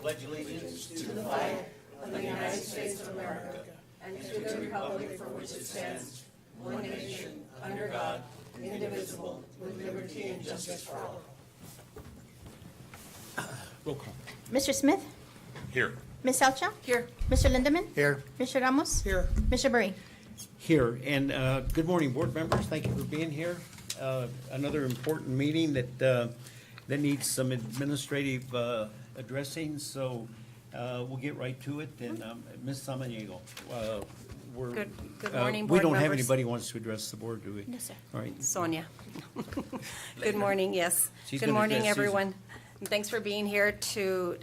pledge allegiance to the flag of the United States of America and to the republic for which it stands, one nation, under God, indivisible, with liberty and justice for all. Roll call. Mr. Smith? Here. Ms. Salcha? Here. Mr. Lindemann? Here. Mr. Ramos? Here. Mr. Burry? Here. And good morning, board members. Thank you for being here. Another important meeting that needs some administrative addressing, so we'll get right to it. And Ms. Samaniego, we're... Good morning, board we don't have members. anybody who wants to address the board, do we? No, sir. All right. Sonia. Good morning, yes. She's Good gonna morning, address Susan. everyone. And thanks for being here to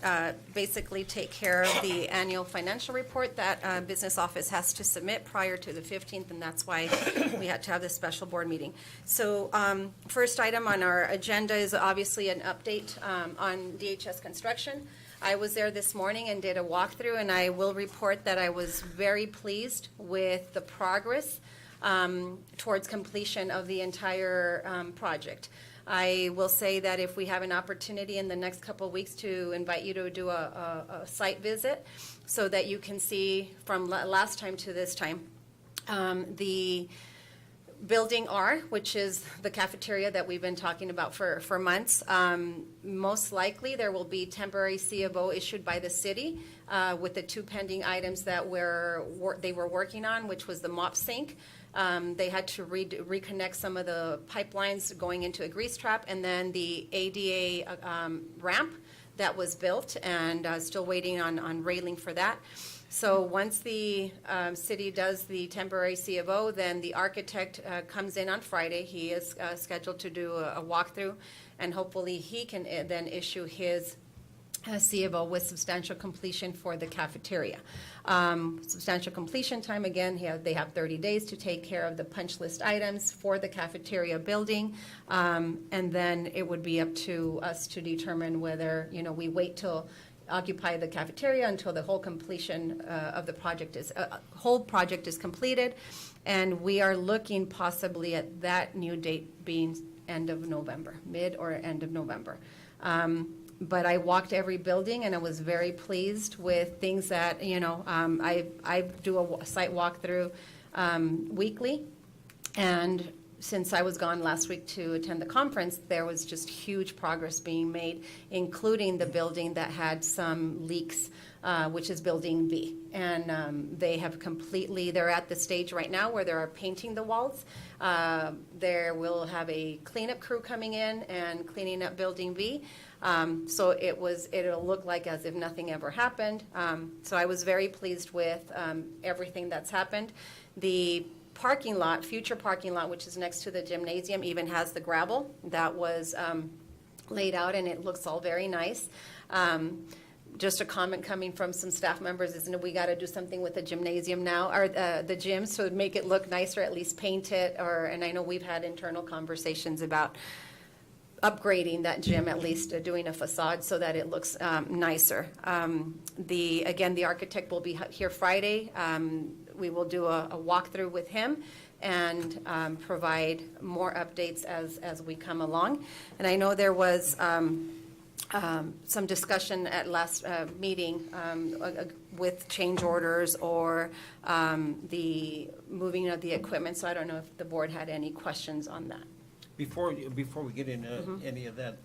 basically take care of the annual financial report that business office has to submit prior to the 15th, and that's why we had to have this special board meeting. So first item on our agenda is obviously an update on DHS construction. I was there this morning and did a walkthrough, and I will report that I was very pleased with the progress towards completion of the entire project. I will say that if we have an opportunity in the next couple of weeks to invite you to do a site visit so that you can see from last time to this time, the Building R, which is the cafeteria that we've been talking about for months, most likely there will be temporary C of O issued by the city with the two pending items that they were working on, which was the mop sink. They had to reconnect some of the pipelines going into a grease trap, and then the ADA ramp that was built, and still waiting on railing for that. So once the city does the temporary C of O, then the architect comes in on Friday. He is scheduled to do a walkthrough, and hopefully he can then issue his C of O with substantial completion for the cafeteria. Substantial completion time, again, they have 30 days to take care of the punch list items for the cafeteria building, and then it would be up to us to determine whether, we wait till occupy the cafeteria until the whole completion of the project whole project is completed, and we are looking possibly at that new date being end of November, mid or end of November. But I walked every building, and I was very pleased with things that, I do a site walkthrough weekly, and since I was gone last week to attend the conference, there was just huge progress being made, including the building that had some leaks, which is Building B. And they have they're at the stage right now where they are painting the walls. There will have a cleanup crew coming in and cleaning up Building B. So it'll look like as if nothing ever happened. So I was very pleased with everything that's happened. The future parking lot, which is next to the gymnasium, even has the gravel that was laid out, and it looks all very nice. Just a comment coming from some staff members is, we got to do something with the gymnasium now, or the gym, so make it look nicer, at least paint it, and I know we've had internal conversations about upgrading that gym, at least doing a facade so that it looks nicer. The architect will be here Friday. We will do a walkthrough with him and provide more updates as we come along. And I know there was some discussion at last meeting with change orders or the moving of the equipment, so I don't know if the board had any questions on that. Before we get into any of that,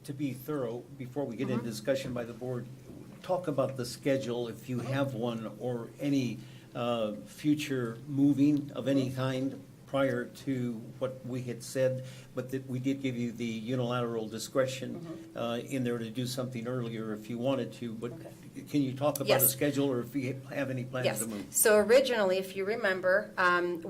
to be thorough, before we get into discussion by the board, talk about the schedule, if you have one, or any future moving of any kind prior to what we had said, but that we did give you the unilateral discretion in there to do something earlier if you wanted to, but can you talk about Yes. a schedule, or if you have any plans to move? So originally, if you remember,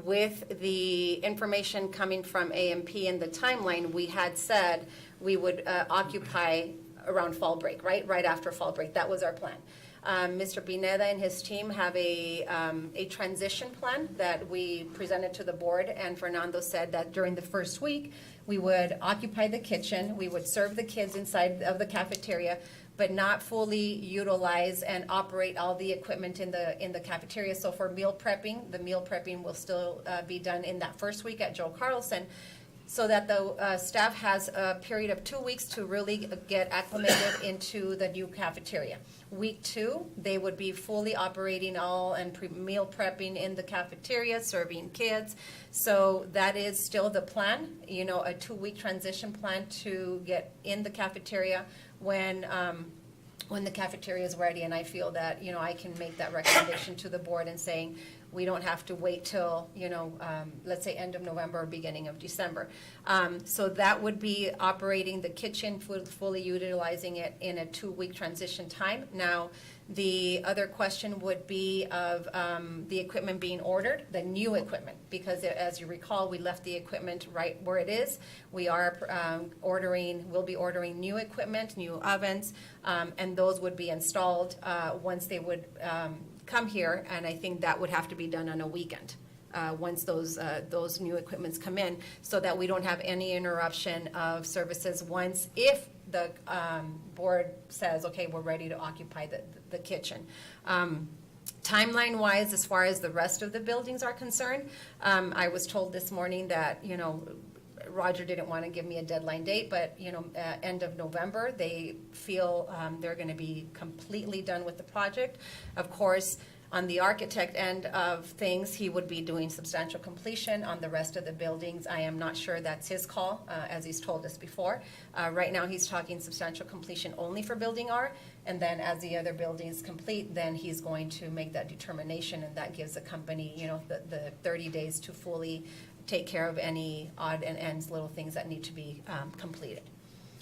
with the information coming from AMP and the timeline, we had said we would occupy around fall break, right after fall break. That was our plan. Mr. Pineda and his team have a transition plan that we presented to the board, and Fernando said that during the first week, we would occupy the kitchen, we would serve the kids inside of the cafeteria, but not fully utilize and operate all the equipment in the cafeteria. So for meal prepping, the meal prepping will still be done in that first week at Joe Carlson. so that the staff has a period of 2 weeks to really get acclimated into the new cafeteria. Week 2, they would be fully operating all and meal prepping in the cafeteria, serving kids. So that is still the plan, you know, a 2-week transition plan to get in the cafeteria when the cafeteria is ready. And I feel that, you know, I can make that recommendation to the board and saying, we don't have to wait till, you know, let's say end of November or beginning of December. So that would be operating the kitchen, fully utilizing it in a 2-week transition time. Now, the other question would be of the equipment being ordered, the new equipment, because as you recall, we left the equipment right where it is. We are we'll be ordering new equipment, new ovens, and those would be installed once they would come here, and I think that would have to be done on a weekend once those new equipments come in, so that we don't have any interruption of services if the board says, okay, we're ready to occupy the kitchen. Timeline-wise, as far as the rest of the buildings are concerned, I was told this morning that, you know, Roger didn't want to give me a deadline date, but, you know, end of November, they feel they're going to be completely done with the project. Of course, on the architect end of things, he would be doing substantial completion on the rest of the buildings. I am not sure that's his call, as he's told us before. Right now, he's talking substantial completion only for Building R, and then as the other buildings complete, then he's going to make that determination, and that gives the company, you know, the 30 days to fully take care of any odd and ends, little things that need to be completed.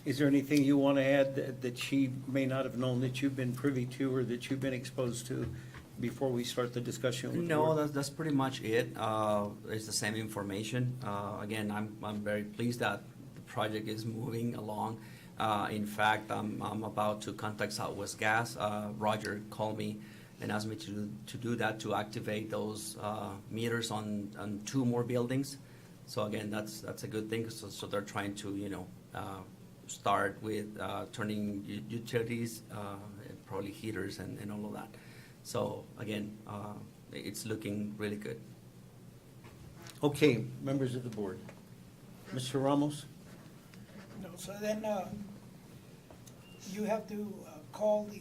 Is there anything you want to add that she may not have known, that you've been privy to or that you've been exposed to before we start the discussion with the No, board? that's pretty much it. It's the same information. Again, I'm very pleased that the project is moving along. In fact, I'm about to contact Southwest Gas. Roger called me and asked me to do that, to activate those meters on 2 more buildings. So again, that's a good thing. So they're trying to, you know, start with turning utilities, and probably heaters and all of that. So again, it's looking really good. Okay, members of the board. Mr. Ramos? No, so then you have to call the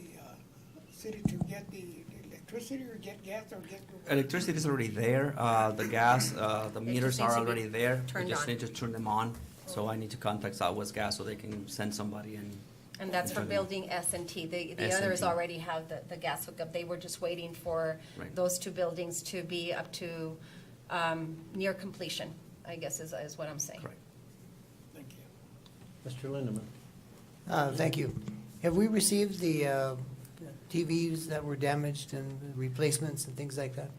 city to get the electricity or get gas or get. Electricity is already there. The gas, the meters just are needs to be already there. We turned just on. need to turn them on. So I need to contact Southwest Gas so they can send somebody in. And that's for Okay. building S&T. The S&T. others already have the gas hookup. They were just waiting for Right. those 2 buildings to be up to near completion, I guess is what I'm saying. Correct. Thank you. Mr. Lindeman? Thank you. Have we received the TVs that were damaged and replacements and things like that?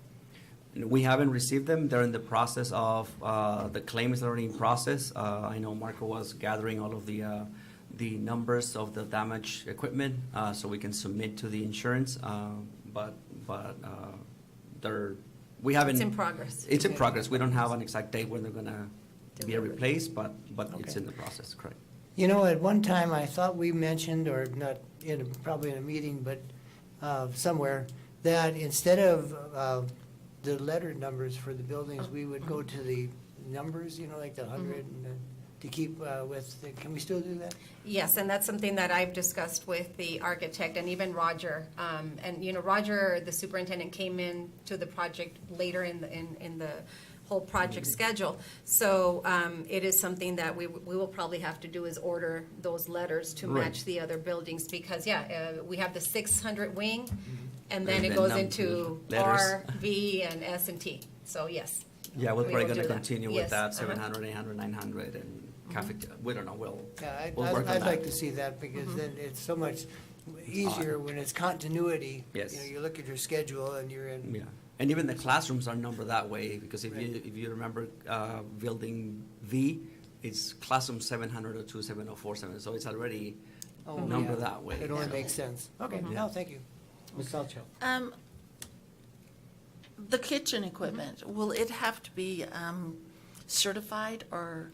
We haven't received them. They're in the process of, the claim is already in process. I know Marco was gathering all of the numbers of the damaged equipment, so we can submit to the insurance. But we haven't. It's in progress. It's in progress. We don't have an exact date when they're gonna be Delivered. replaced, but it's Okay. in the process, correct. You know, at one time, I thought we mentioned, or not, probably in a meeting, but somewhere, that instead of the letter numbers for the buildings, we would go to the numbers, you know, like the 100, and to keep can we still do that? Yes, and that's something that I've discussed with the architect and even Roger. And, you know, Roger, the superintendent, came in to the project later in the whole project schedule. So it is something that we will probably have to do, is order those letters to Right. match the other buildings, because, we have the 600 wing, and then And it then goes num- into letters. R, V, and S and T. So, yes. Yeah, we're We probably will gonna do that. continue Yes, with that, uh-huh. 700, 800, 900, and we don't know, Yeah, we'll work on I'd like that. to see that, because then it's so much easier when it's continuity. Yes. You know, you look at your schedule and you're in. Yeah, and even the classrooms are numbered that way, because if you remember, building V, it's classroom 702, 704, so it's already Oh, numbered yeah. that way. It only so. makes sense. Okay, Yeah. no, thank you. Ms. Salcho? The kitchen equipment, will it have to be certified or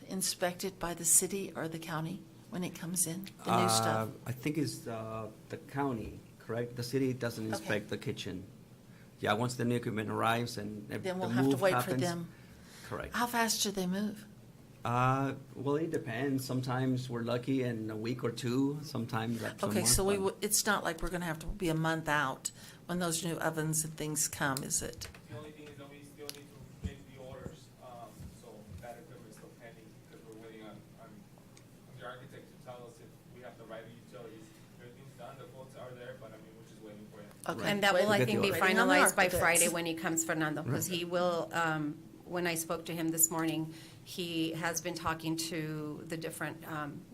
inspected by the city or the county when it comes in, the new stuff? I think it's the county, correct? The city doesn't inspect the kitchen. Yeah, once the new equipment arrives and if Then we'll the have to move wait for happens- them. Correct. How fast do they move? Well, it depends. Sometimes we're lucky in a week or two, sometimes up to a Okay, month. so but- it's not like we're gonna have to be a month out when those new ovens and things come, is it? The only thing is that we still need to make the orders, so that equipment is still pending, because we're waiting on the architect to tell us if we have the right utilities. Everything's done, the quotes are there, but I mean, we're just waiting for it. Okay. And that will, I Get the think, be order. Waiting on the finalized by architects. Friday when he comes, Fernando, because he will, when I spoke to him this morning, he has been talking to the different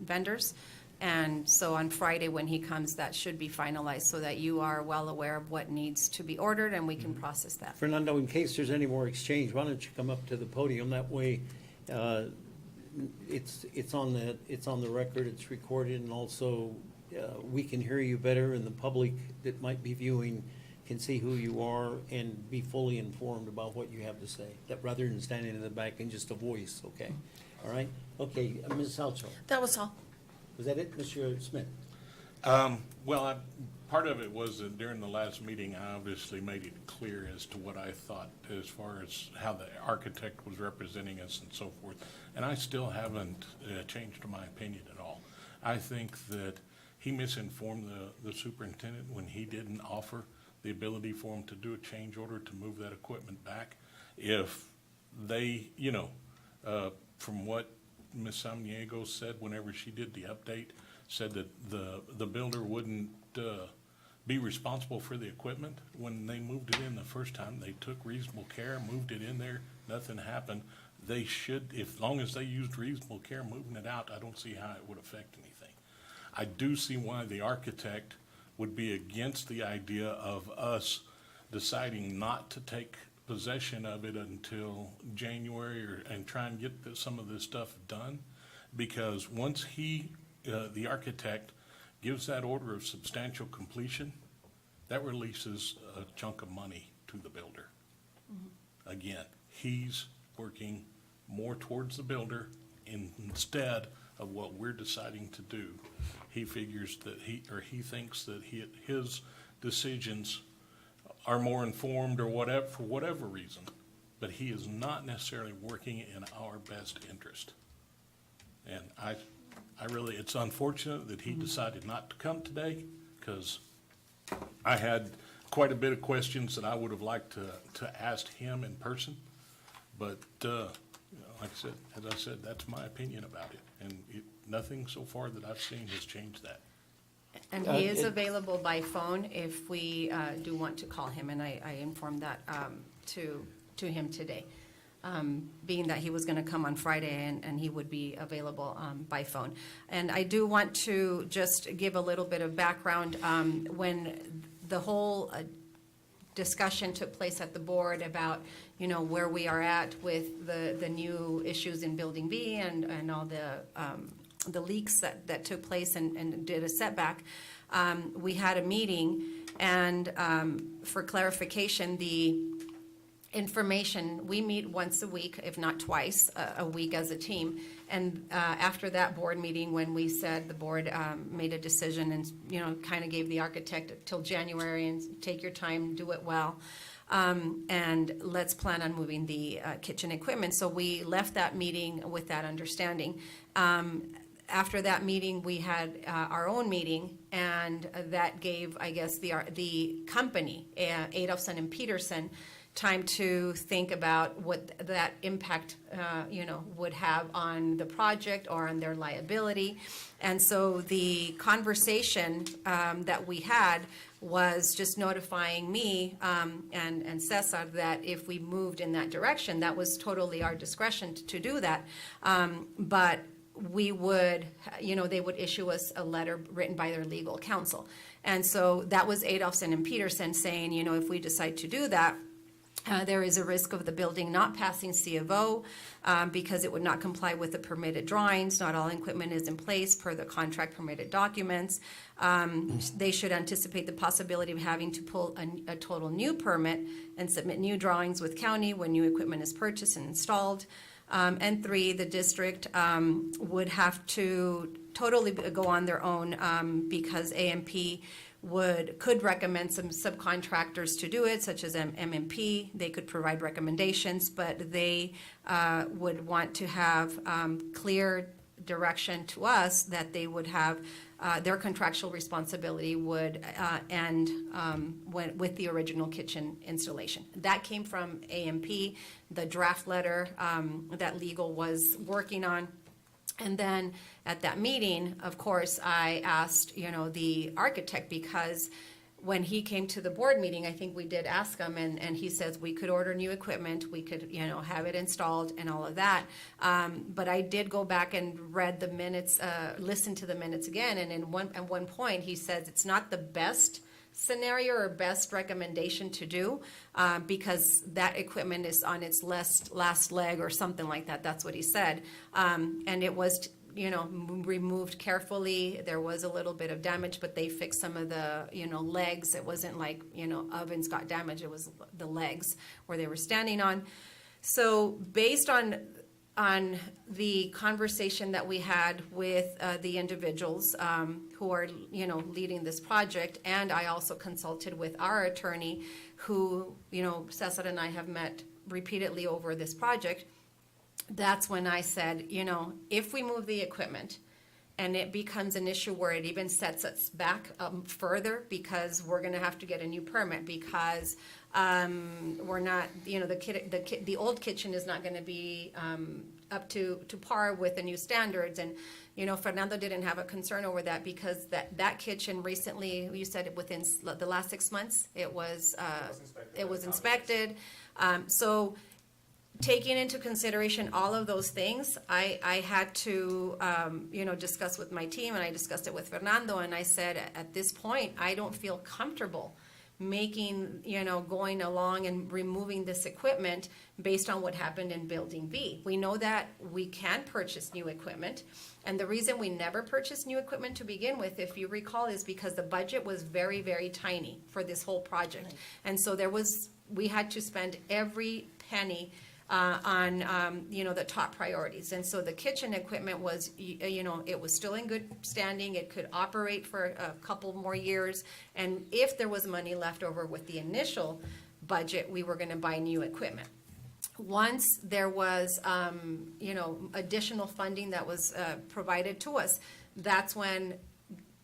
vendors. And so on Friday, when he comes, that should be finalized so that you are well aware of what needs to be ordered and we can process that. Fernando, in case there's any more exchange, why don't you come up to the podium? That way, it's on the record, it's recorded, and also we can hear you better, and the public that might be viewing can see who you are and be fully informed about what you have to say, that rather than standing in the back and just a voice, okay? All right? Okay, Ms. Salcho, That was all. was that it, Mr. Smith? Well, part of it was that during the last meeting, I obviously made it clear as to what I thought as far as how the architect was representing us and so forth. And I still haven't changed my opinion at all. I think that he misinformed the superintendent when he didn't offer the ability for him to do a change order to move that equipment back. If they, from what Ms. Samniego said whenever she did the update, said that the builder wouldn't be responsible for the equipment. When they moved it in the first time, they took reasonable care, moved it in there, nothing happened. They should, as long as they used reasonable care moving it out, I don't see how it would affect anything. I do see why the architect would be against the idea of us deciding not to take possession of it until January and try and get some of this stuff done. Because once the architect gives that order of substantial completion, that releases a chunk of money to the builder. Again, he's working more towards the builder instead of what we're deciding to do. He figures that he thinks that his decisions are more informed or whatever, for whatever reason, but he is not necessarily working in our best interest. And I really, it's unfortunate that he decided not to come today, because I had quite a bit of questions that I would have liked to ask him in person. But, like I said, that's my opinion about it. And nothing so far that I've seen has changed that. And he is available by phone if we do want to call him, and I informed that to him today, being that he was going to come on Friday and he would be available by phone. And I do want to just give a little bit of background. When the whole discussion took place at the board about, where we are at with the new issues in Building B and all the leaks that took place and did a setback, we had a meeting, and for clarification, the information, we meet once a week, if not twice a week as a team. And after that board meeting, when we said the board made a decision and, kind of gave the architect till January and take your time, do it well. And let's plan on moving the kitchen equipment. So we left that meeting with that understanding. After that meeting, we had our own meeting, and that gave, I guess, the company, Adolphson and Peterson, time to think about what that impact, would have on the project or on their liability. And so the conversation that we had was just notifying me and Cesar that if we moved in that direction, that was totally our discretion to do that. But we would, they would issue us a letter written by their legal counsel. And so that was Adolphson and Peterson saying, if we decide to do that, there is a risk of the building not passing C of O because it would not comply with the permitted drawings. Not all equipment is in place per the contract permitted documents. They should anticipate the possibility of having to pull a total new permit and submit new drawings with county when new equipment is purchased and installed. And 3, the district would have to totally go on their own because AMP could recommend some subcontractors to do it, such as MMP. They could provide recommendations, but they would want to have clear direction to us that they would have their contractual responsibility would end with the original kitchen installation. That came from AMP, the draft letter that legal was working on. And then at that meeting, of course, I asked, the architect, because when he came to the board meeting, I think we did ask him, and he says we could order new equipment, we could, have it installed and all of that. But I did go back and read the minutes, listened to the minutes again, and at one point, he says it's not the best scenario or best recommendation to do, because that equipment is on its last leg or something like that. That's what he said. And it was, removed carefully. There was a little bit of damage, but they fixed some of the, legs. It wasn't like, ovens got damaged. It was the legs where they were standing on. So based on the conversation that we had with the individuals who are, leading this project, and I also consulted with our attorney who, Cesar and I have met repeatedly over this project. That's when I said, if we move the equipment and it becomes an issue where it even sets us back further, because we're going to have to get a new permit, because we're not, the old kitchen is not going to be up to par with the new standards. And, Fernando didn't have a concern over that, because that kitchen recently, you said it within the last 6 months, it was inspected. So taking into consideration all of those things, I had to, discuss with my team, and I discussed it with Fernando, and I said, at this point, I don't feel comfortable making, going along and removing this equipment based on what happened in Building B. We know that we can purchase new equipment, and the reason we never purchased new equipment to begin with, if you recall, is because the budget was very, very tiny for this whole project. And so we had to spend every penny on the top priorities. And so the kitchen equipment was, it was still in good standing. It could operate for a couple more years. And if there was money left over with the initial budget, we were going to buy new equipment. Once there was, additional funding that was provided to us, that's when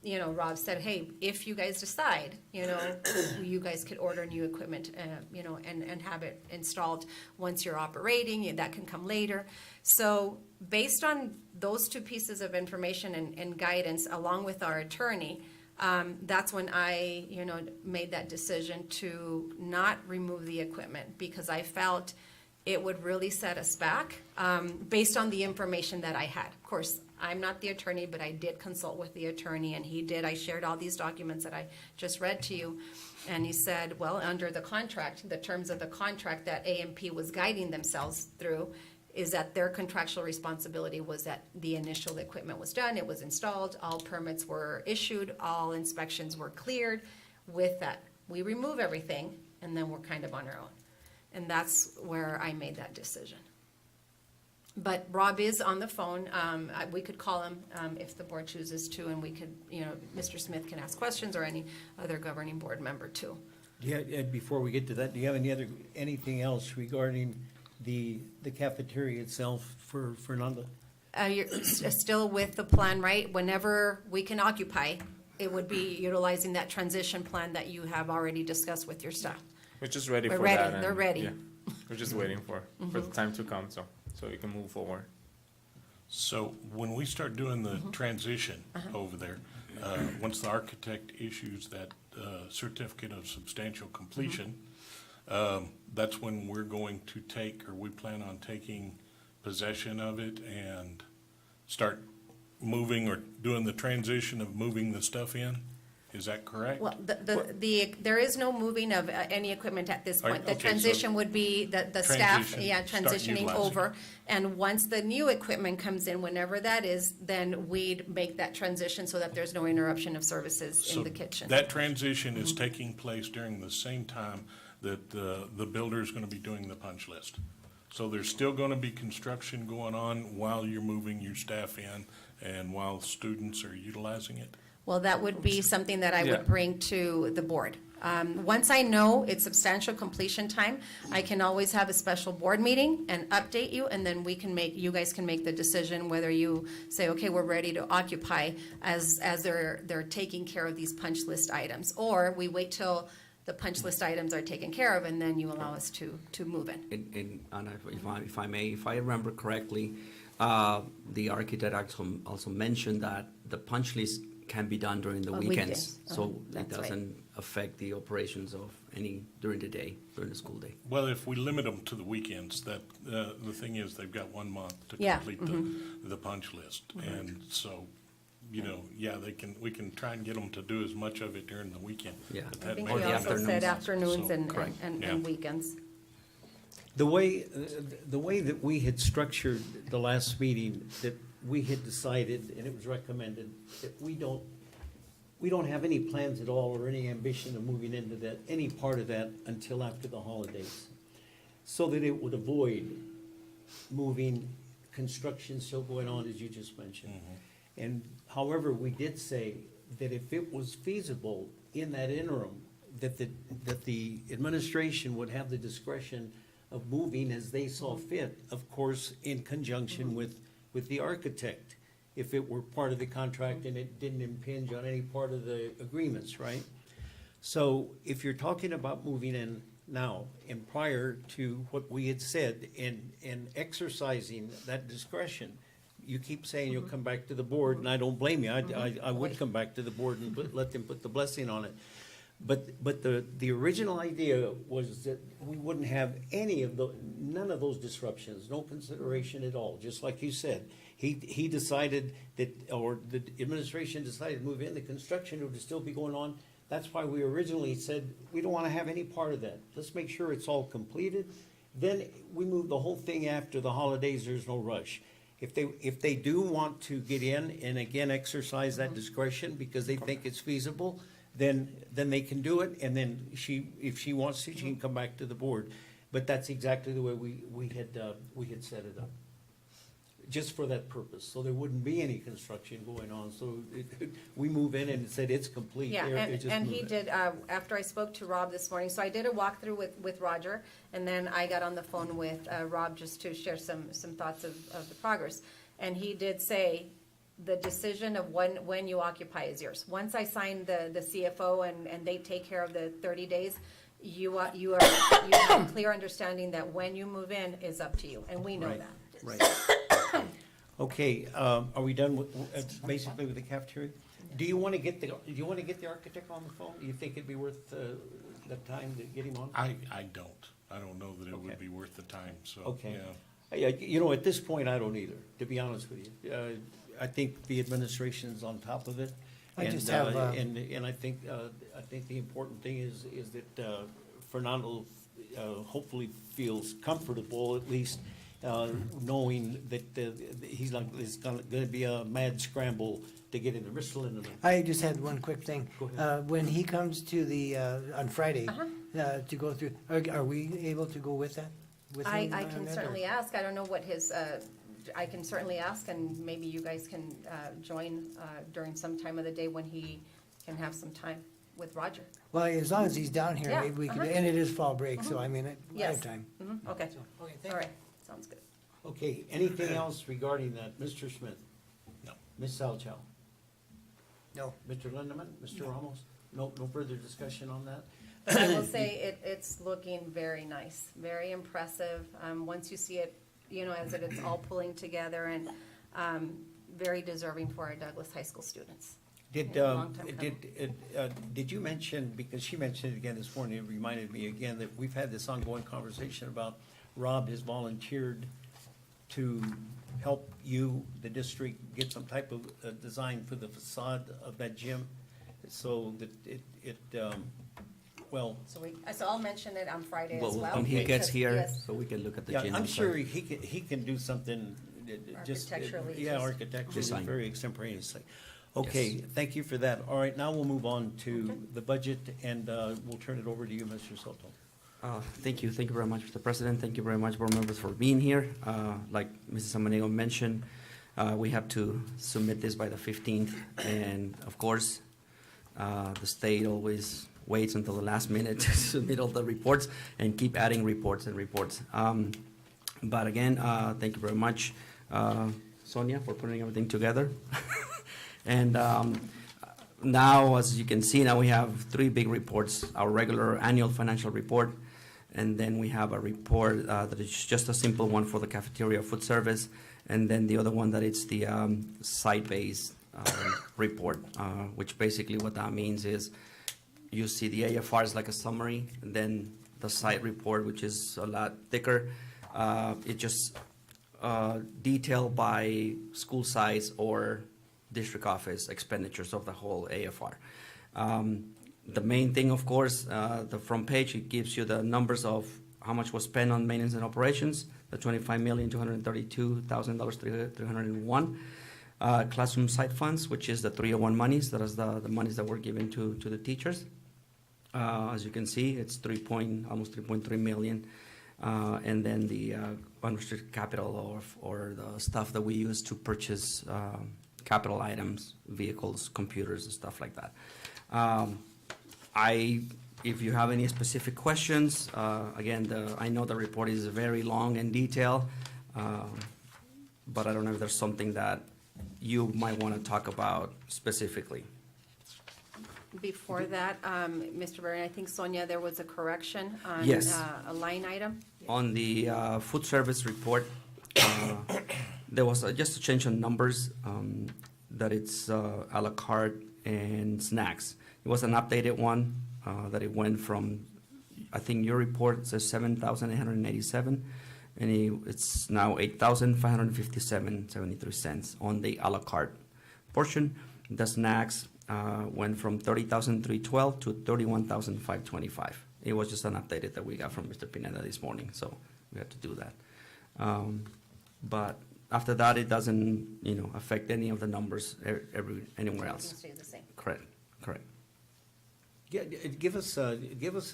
Rob said, hey, if you guys decide, you guys could order new equipment, and have it installed once you're operating. That can come later. So based on those two pieces of information and guidance, along with our attorney, that's when I, made that decision to not remove the equipment, because I felt it would really set us back, based on the information that I had. Of course, I'm not the attorney, but I did consult with the attorney, and he did. I shared all these documents that I just read to you. And he said, well, under the contract, the terms of the contract that AMP was guiding themselves through, is that their contractual responsibility was that the initial equipment was done, it was installed, all permits were issued, all inspections were cleared. With that, we remove everything, and then we're kind of on our own. And that's where I made that decision. But Rob is on the phone. We could call him if the board chooses to, and we could, Mr. Smith can ask questions, or any other governing board member too. Yeah, Ed, before we get to that, do you have anything else regarding the cafeteria itself for Fernando? You're still with the plan, right? Whenever we can occupy, it would be utilizing that transition plan that you have already discussed with your staff. We're just ready We're for ready. that. They're ready. Yeah, we're just waiting for the time to come, so we can move forward. So when we start doing the transition over there, once the architect issues that certificate of substantial completion, that's when we're going to take, or we plan on taking possession of it and start moving or doing the transition of moving the stuff in? Is that correct? Well, there is no moving of any equipment at this point. The Okay, so transition would be the staff, transition, start transitioning utilizing. over. And once the new equipment comes in, whenever that is, then we'd make that transition so that there's no interruption of services in So the kitchen. that transition is taking place during the same time that the builder is going to be doing the punch list. So there's still going to be construction going on while you're moving your staff in and while students are utilizing it? Well, that would be something that I Yeah. would bring to the board. Once I know it's substantial completion time, I can always have a special board meeting and update you, and then you guys can make the decision whether you say, okay, we're ready to occupy as they're taking care of these punch list items. Or we wait till the punch list items are taken care of, and then you allow us to move in. And Anna, if I may, if I remember correctly, the architect also mentioned that the punch list can be done during the On weekends. weekdays. So it That's right. doesn't affect the operations of any during the day, during the school day. Well, if we limit them to the weekends, that, the thing is, they've got 1 month to Yeah, complete the punch list. And so, yeah, we can try and get them to do as much of it during the weekend. Yeah. but I that think may we be- also said afternoons. afternoons So, correct. Yeah. and weekends. The way that we had structured the last meeting, that we had decided, and it was recommended, that we don't have any plans at all or any ambition of moving into that, any part of that until after the holidays. So that it would avoid moving, construction still going on, as you just mentioned. And however, we did say that if it was feasible in that interim, that the administration would have the discretion of moving as they saw fit, of course, in conjunction with the architect, if it were part of the contract and it didn't impinge on any part of the agreements, right? So if you're talking about moving in now and prior to what we had said and exercising that discretion, you keep saying you'll come back to the board, and I don't blame you. I would come back to the board and let them put the blessing on it. But the original idea was that we wouldn't have none of those disruptions, no consideration at all, just like you said. He decided that, or the administration decided to move in, the construction would still be going on. That's why we originally said, we don't want to have any part of that. Let's make sure it's all completed. Then we move the whole thing after the holidays, there's no rush. If they do want to get in and again exercise that discretion because they think it's feasible, then they can do it, and then if she wants to, she can come back to the board. But that's exactly the way we had set it up, just for that purpose, so there wouldn't be any construction going on. So we move in and it said it's complete. Yeah, Erica just and moved he it. did, after I spoke to Rob this morning, so I did a walkthrough with Roger, and then I got on the phone with Rob just to share some thoughts of the progress. And he did say, the decision of when you occupy is yours. Once I sign the CFO and they take care of the 30 days, you have a clear understanding that when you move in is up to you, and we know Right, that. Right. Okay, are we done with, basically with the cafeteria? Do you want to get the architect on the phone? Do you think it'd be worth the time to get him on? I don't. I don't know that it Okay. would be worth the time, so, Okay. yeah. At this point, I don't either, to be honest with you. I think the administration's on top of it. I just and, have, And I think the important thing is that Fernando hopefully feels comfortable, at least, knowing that he's not, it's gonna be a mad scramble to get in the Bristol in the. I just had one quick thing. Go ahead. When he comes to the, on Friday, to go through, are we able to go with that? With I him on can that, or- certainly ask. I don't know what his, I can certainly ask, and maybe you guys can join during some time of the day when he can have some time with Roger. Well, as long as he's down here, Yeah, maybe we could, uh-huh. and it is fall break, so I mean, I Yes. have time. Okay, Okay, all right, sounds good. Okay, anything else regarding that? Mr. Smith? No. Ms. Salchow? No. Mr. Lindeman? Mr. Ramos? No further discussion on that? I will say it's looking very nice, very impressive. Once you see it, as it's all pulling together, and very deserving for our Douglas High School students. Did, Yeah, long time did you mention, because she mentioned it again this morning, it reminded me again that we've had this ongoing conversation about Rob has volunteered to help you, the district, get some type of design for the facade of that gym, so that So I'll mention it on Friday as Well, well. when he gets because, here, yes, so we can look at the yeah, gym. I'm on sure Friday. he can do something, just. Architecturally, Yeah, just- architecturally, Design. very extemporaneously. Okay, Yes. thank you for that. All right, now we'll move on to the budget, and we'll turn it over to you, Mr. Soto. Thank you very much, Mr. President. Thank you very much, board members, for being here. Like Mrs. Amanego mentioned, We have to submit this by the 15th, and of course, the state always waits until the last minute to submit all the reports and keep adding reports and reports. But again, thank you very much, Sonia, for putting everything together. And now, as you can see, now we have 3 big reports: our regular annual financial report, and then we have a report that is just a simple one for the cafeteria food service, and then the other one that it's the site-based report, which basically what that means is you see the AFR is like a summary, and then the site report, which is a lot thicker, it just detailed by school size or district office expenditures of the whole AFR. The main thing, of course, the front page, it gives you the numbers of how much was spent on maintenance and operations, the $25,232,301. Classroom site funds, which is the 301 monies, that is the monies that were given to the teachers. As you can see, it's almost 3.3 million. And then the unrestricted capital or the stuff that we use to purchase capital items, vehicles, computers, and stuff like that. If you have any specific questions, again, I know the report is very long and detailed, but I don't know if there's something that you might want to talk about specifically. Before that, Mr. Barron, I think, Sonia, there was a correction on Yes. a line item. On the food service report, there was just a change in numbers, that it's a la carte and snacks. It was an updated one, that it went from, I think your report says 7,887, and it's now 8,557.73 cents on the a la carte portion. The snacks went from 30,312 to 31,525. It was just an updated that we got from Mr. Pineda this morning, so we had to do that. But after that, it doesn't, affect any of the numbers anywhere else. Everything stays the same. Correct. Yeah, give us a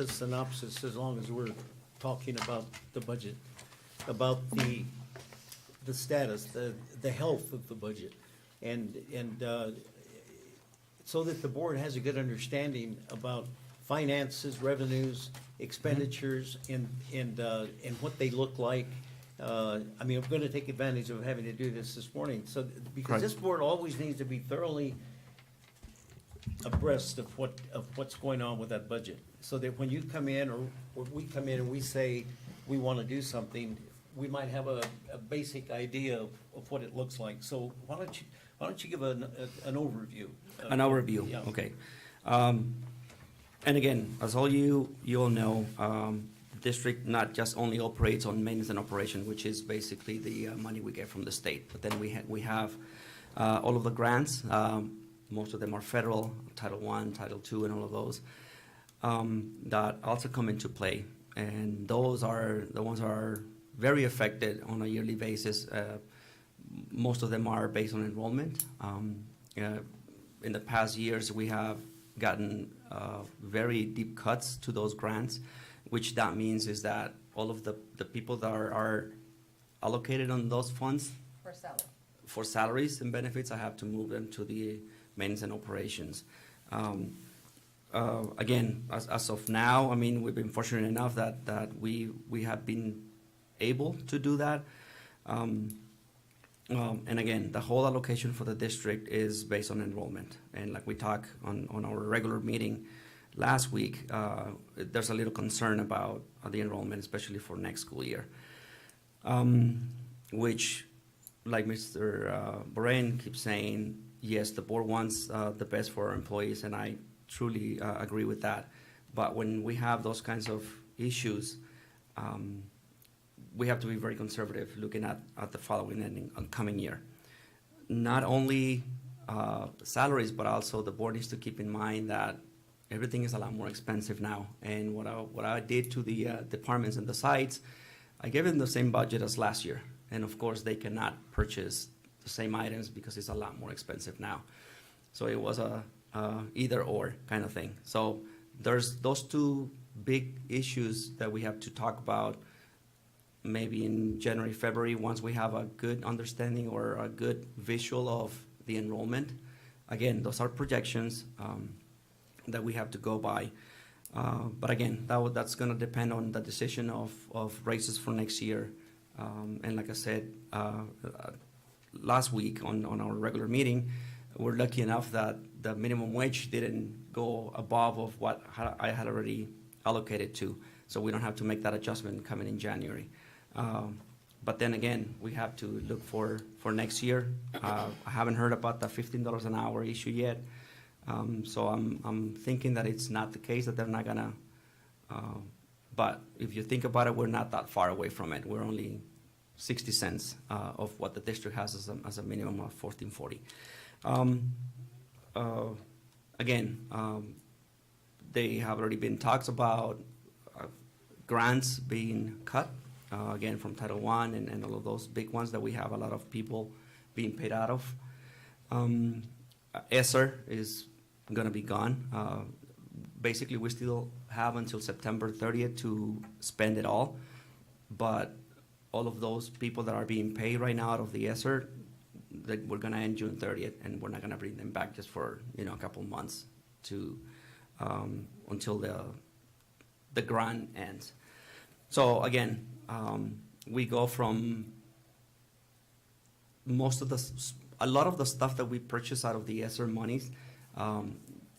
synopsis, as long as we're talking about the budget, about the status, the health of the budget, and so that the board has a good understanding about finances, revenues, expenditures, and what they look like. I'm going to take advantage of having to do this morning, because Right. this board always needs to be thoroughly abreast of what's going on with that budget, so that when you come in, or we come in and we say we want to do something, we might have a basic idea of what it looks like. So why don't you give an overview? An overview, Yeah. okay. And again, as all you all know, district not just only operates on maintenance and operation, which is basically the money we get from the state, but then we have all of the grants. Most of them are federal, Title I, Title II, and all of those, that also come into play. And those are the ones that are very affected on a yearly basis. Most of them are based on enrollment. In the past years, we have gotten very deep cuts to those grants, which that means is that all of the people that are allocated on those funds For salary. for salaries and benefits, I have to move them to the maintenance and operations. Again, as of now, we've been fortunate enough that we have been able to do that. And again, the whole allocation for the district is based on enrollment. And like we talked on our regular meeting last week, there's a little concern about the enrollment, especially for next school year. Which, like Mr. Borrell keeps saying, yes, the board wants the best for our employees, and I truly agree with that. But when we have those kinds of issues, we have to be very conservative looking at the following and coming year. Not only salaries, but also the board needs to keep in mind that everything is a lot more expensive now. And what I did to the departments and the sites, I gave them the same budget as last year. And of course, they cannot purchase the same items because it's a lot more expensive now. So it was a either or kind of thing. So there's those two big issues that we have to talk about maybe in January, February, once we have a good understanding or a good visual of the enrollment. Again, those are projections that we have to go by. But again, that's going to depend on the decision of raises for next year. And like I said last week on our regular meeting, we're lucky enough that the minimum wage didn't go above of what I had already allocated to. So we don't have to make that adjustment coming in January. But then again, we have to look for next year. I haven't heard about the $15 an hour issue yet. So I'm thinking that it's not the case, that they're not gonna, but if you think about it, we're not that far away from it. We're only 60 cents of what the district has as a minimum of $14.40. Again, they have already been talks about grants being cut, again, from Title I and all of those big ones that we have a lot of people being paid out of. ESSER is going to be gone. Basically, we still have until September 30th to spend it all, but all of those people that are being paid right now out of the ESSER, that we're going to end June 30th, and we're not going to bring them back just for a couple months to until the grant ends. So again, we go from a lot of the stuff that we purchase out of the ESSER monies,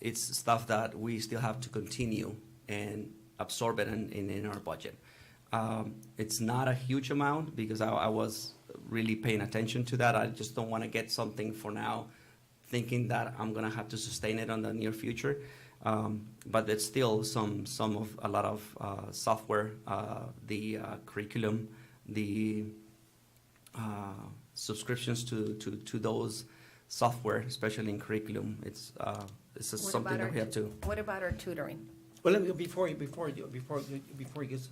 it's stuff that we still have to continue and absorb it in our budget. It's not a huge amount because I was really paying attention to that. I just don't want to get something for now thinking that I'm going to have to sustain it on the near future. But it's still a lot of software, the curriculum, the subscriptions to those software, especially in curriculum. It's something that we have to. What about our tutoring? Well, let me, before you get,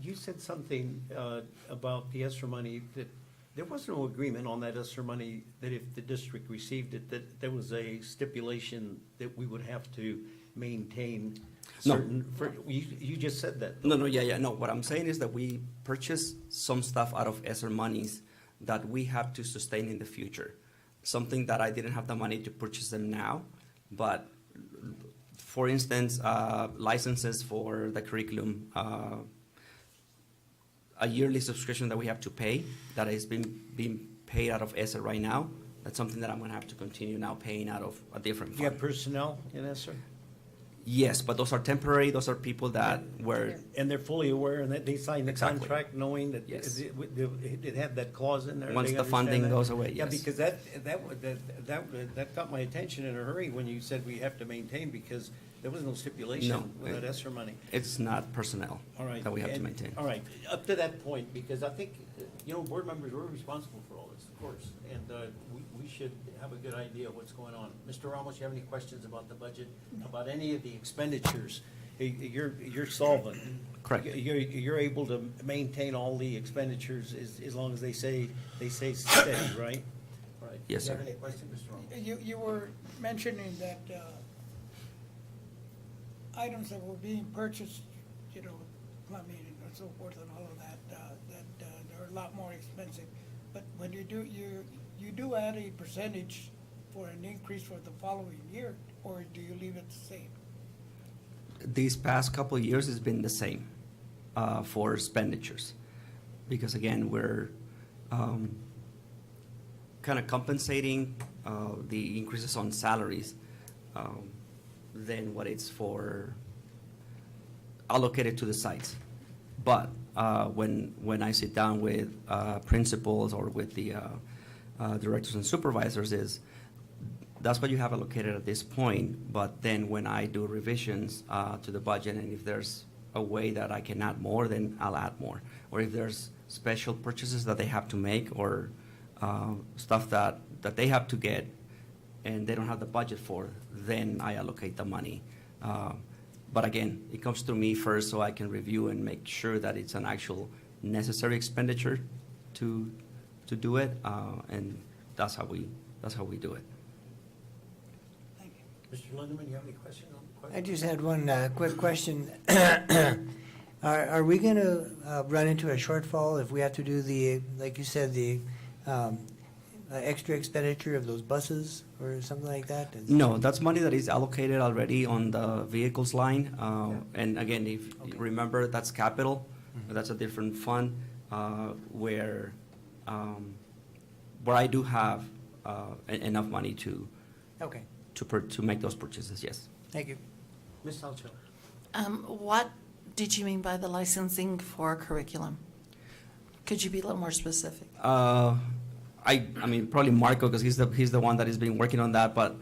you said something about the ESSER money, that there was no agreement on that ESSER money, that if the district received it, that there was a stipulation that we would have to maintain certain, you just said that. No, no. What I'm saying is that we purchase some stuff out of ESSER monies that we have to sustain in the future. Something that I didn't have the money to purchase them now, but for instance, licenses for the curriculum, a yearly subscription that we have to pay that is being paid out of ESSER right now. That's something that I'm going to have to continue now paying out of a different fund. You have personnel in ESSER? Yes, but those are temporary. Those are people that were. And they're fully aware, and that they signed the Exactly. contract knowing that Yes. it had that clause in there. Once They the funding understand that? goes away, Yeah, yes. because that got my attention in a hurry when you said we have to maintain, because there was no stipulation No, with that ESSER money. It's not personnel All right. that we have to and- maintain. All right, up to that point, because I think, board members, we're responsible for all this, of course, and we should have a good idea of what's going on. Mr. Ramos, you have any questions about the budget, about any of the expenditures? You're solvent. Correct. You're able to maintain all the expenditures as long as they stay steady, right? All right. Yes, Do you have sir. any questions, Mr. Ramos? You were mentioning that items that were being purchased, plumbing and so forth and all of that, they're a lot more expensive. But when you do add a percentage for an increase for the following year, or do you leave it the same? These past couple of years has been the same for expenditures, because again, we're kind of compensating the increases on salaries than what it's for allocated to the sites. But when I sit down with principals or with the directors and supervisors, that's what you have allocated at this point. But then when I do revisions to the budget, and if there's a way that I can add more, then I'll add more. Or if there's special purchases that they have to make, or stuff that they have to get and they don't have the budget for, then I allocate the money. But again, it comes through me first, so I can review and make sure that it's an actual necessary expenditure to do it, and that's how we do it. Thank you. Mr. Lindeman, you have any questions on the question? I just had one quick question. Are we gonna run into a shortfall if we have to do the, like you said, the extra expenditure of those buses or something like that? No, that's money that is allocated already on the vehicles line. And again, if you remember, that's capital. That's a different fund where I do have enough money to Okay, to make those purchases. Yes. thank you. Ms. Salcho? What did you mean by the licensing for curriculum? Could you be a little more specific? I mean, probably Marco, because he's the one that has been working on that, but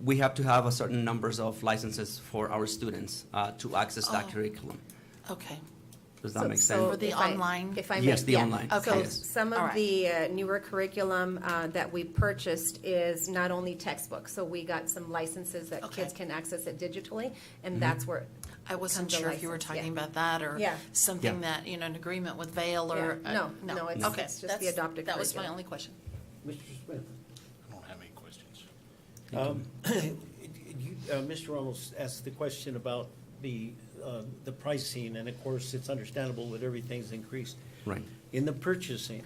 we have to have a certain numbers of licenses for our students to access that Oh. curriculum. Okay. Does that So- make so sense? For the if I- online? If I Yes, may, the yeah. online. Okay. So Yes. some All of right. the newer curriculum that we purchased is not only textbooks, so we got some licenses that Okay. kids can access it digitally, and that's where. I wasn't comes the sure if you were license, yeah. talking about that or Yeah. something Yeah. that, an agreement with Vail or. Yeah. No, it's Okay, just the that's- adopted That was my curriculum. only question. Mr. Smith? I don't have any questions. Mr. Ramos asked the question about the pricing, and of course, it's understandable that everything's increased. Right. In the purchasing,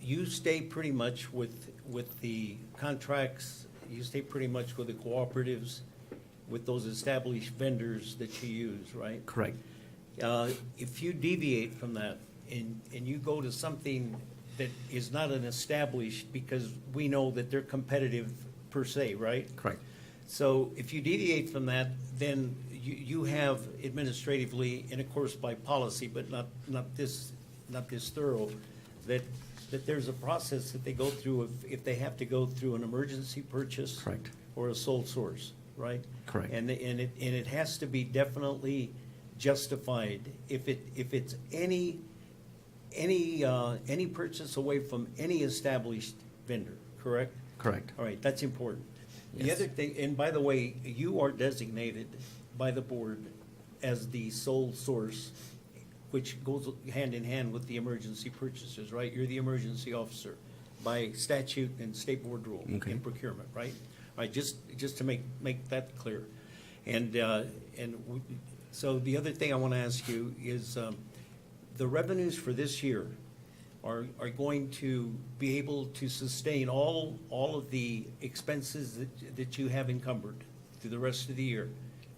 you stay pretty much with the contracts, you stay pretty much with the cooperatives, with those established vendors that you use, right? Correct. If you deviate from that and you go to something that is not an established, because we know that they're competitive per se, right? Correct. So if you deviate from that, then you have administratively, and of course by policy, but not this thorough, that there's a process that they go through if they have to go through an emergency purchase. Correct. Or a sole source, right? Correct. And it has to be definitely justified. If it's any purchase away from any established vendor, correct? Correct. All right, that's important. The Yes. other thing, and by the way, you are designated by the board as the sole source, which goes hand in hand with the emergency purchases, right? You're the emergency officer by statute and state board rule Okay. in procurement, right? All right, just to make that clear. So the other thing I want to ask you is, the revenues for this year are going to be able to sustain all of the expenses that you have encumbered through the rest of the year,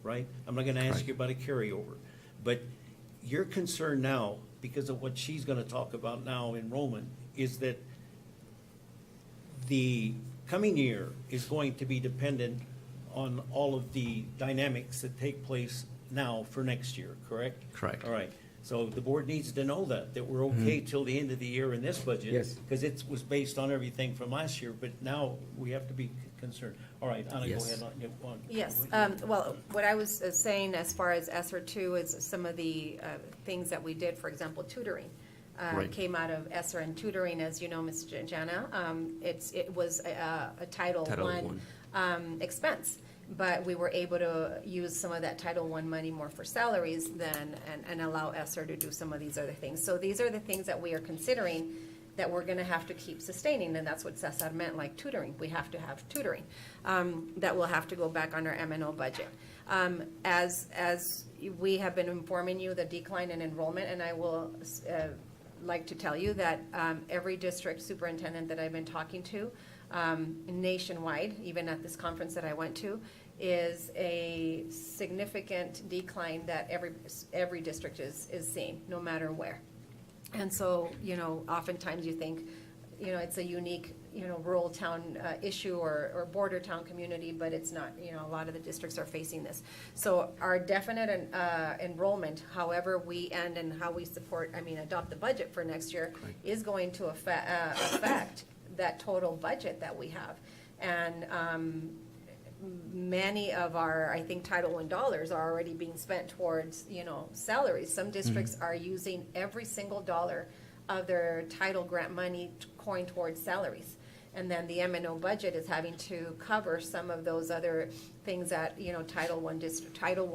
right? I'm not gonna ask you about a carryover, but your concern now, because of what she's gonna talk about now, enrollment, is that the coming year is going to be dependent on all of the dynamics that take place now for next year, correct? Correct. All right, so the board needs to know that we're okay till the end of the year in this budget. Yes. Because it was based on everything from last year, but now we have to be concerned. All right, Anna, go Yes. ahead. on. Yes, well, what I was saying as far as ESSER two is some of the things that we did, for example, tutoring. Right. Came out of ESSER and tutoring, as you know, Ms. Jana. It was a Title I expense, but we were able to use some of that Title I money more for salaries and allow ESSER to do some of these other things. So these are the things that we are considering that we're gonna have to keep sustaining, and that's what Cesar meant, like tutoring. We have to have tutoring, that will have to go back on our M&O budget. As we have been informing you, the decline in enrollment, and I will like to tell you that every district superintendent that I've been talking to nationwide, even at this conference that I went to, is a significant decline that every district is seeing, no matter where. And so, oftentimes you think, it's a unique, rural town issue or border town community, but it's not. A lot of the districts are facing this. So our definite enrollment, however we end and how we adopt the budget for next year, is going to affect that total budget that we have. And many of our, I think, Title I dollars are already being spent towards, salaries. Some districts are using every single dollar of their title grant money going towards salaries. And then the M&O budget is having to cover some of those other things that, Title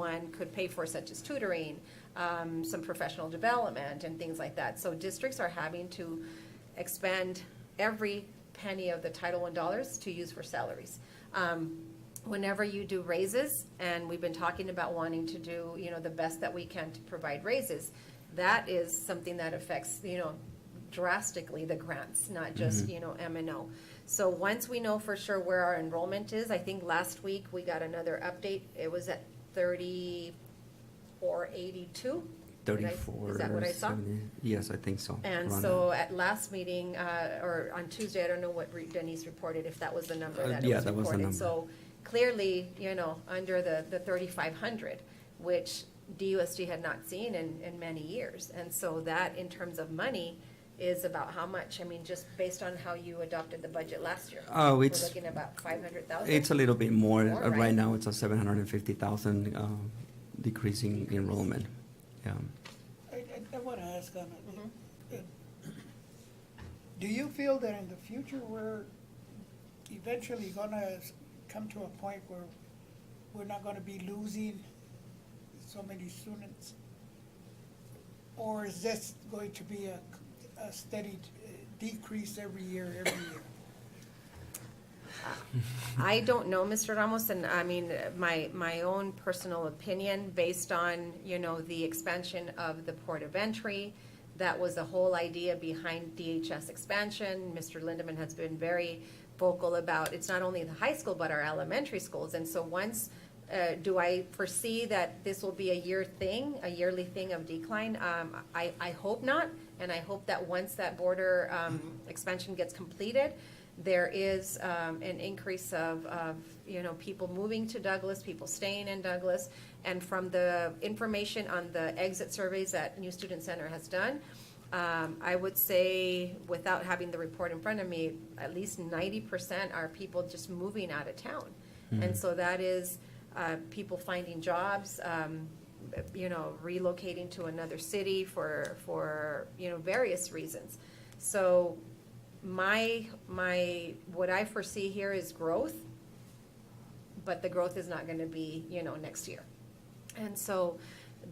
I could pay for, such as tutoring, some professional development and things like that. So districts are having to expend every penny of the Title I dollars to use for salaries. whenever you do raises, and we've been talking about wanting to do, the best that we can to provide raises, that is something that affects, drastically the grants, not just, M&O. So once we know for sure where our enrollment is, I think last week we got another update. It was at 3482. 34. Is that what I saw? 70. Yes, I think so. And Around so at last meeting, or on Tuesday, I don't know what Denise reported, if that was the number that it yeah, was that was the reported. number. So clearly, under the 3,500, which DUSD had not seen in many years. And so that, in terms of money, is about how much? I mean, just based on how you adopted the budget last year. Oh, We're it's looking at about 500,000? it's a little bit more. More, Right right? now, it's a 750,000 decreasing enrollment. Yeah. I want to ask on it. Do you feel that in the future we're eventually gonna come to a point where we're not gonna be losing so many students? Or is this going to be a steady decrease every year? I don't know, Mr. Ramos, and I mean, my own personal opinion, based on, the expansion of the port of entry, that was the whole idea behind DHS expansion. Mr. Lindeman has been very vocal about, it's not only the high school, but our elementary schools. And so once, do I foresee that this will be a yearly thing of decline? I hope not, and I hope that once that border expansion gets completed, there is an increase of people moving to Douglas, people staying in Douglas. And from the information on the exit surveys that New Student Center has done, I would say, without having the report in front of me, at least 90% are people just moving out of town. And so that is people finding jobs, relocating to another city for various reasons. So what I foresee here is growth, but the growth is not gonna be, next year. And so